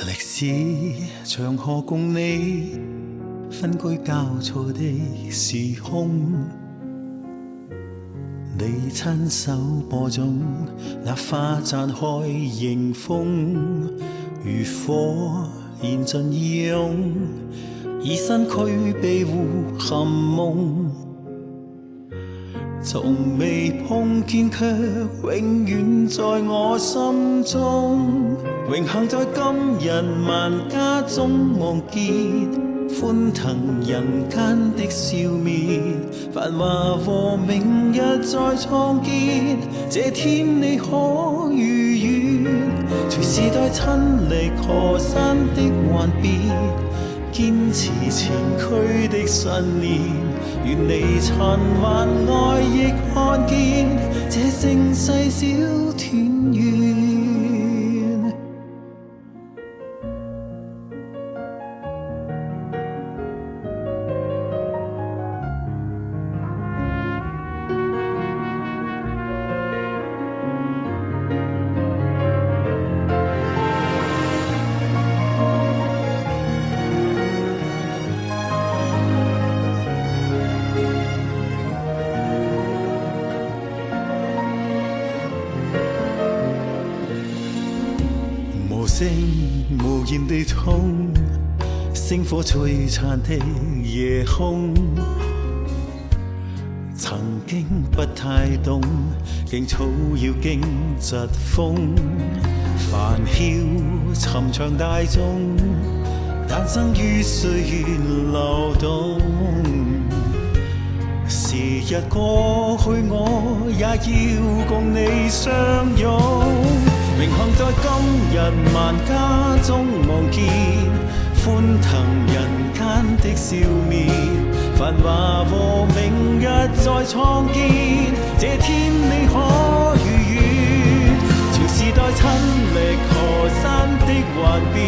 歷史長河共你分居交錯的時空，你親手播種那花綻開迎風，如火燃盡義勇，以身軀庇護含夢，從未碰見卻永遠在我心中，榮幸在今日萬家中望見，歡騰人間的笑面，繁華和明日再創建，這天你可如願，隨時代親歷河山的幻變，堅持前驅的信念，願你循環愛亦看見，這盛世小團圓。無聲無言地痛，星火璀璨的夜空，曾經不太懂，勁草要經疾風，繁囂尋常大眾，誕生於歲月流動。時日過去，我也要共你相擁。榮幸在今日萬家中望見，歡騰人間的笑面，繁華和明日再創建，這天你可如願，朝時代親歷河山的幻變，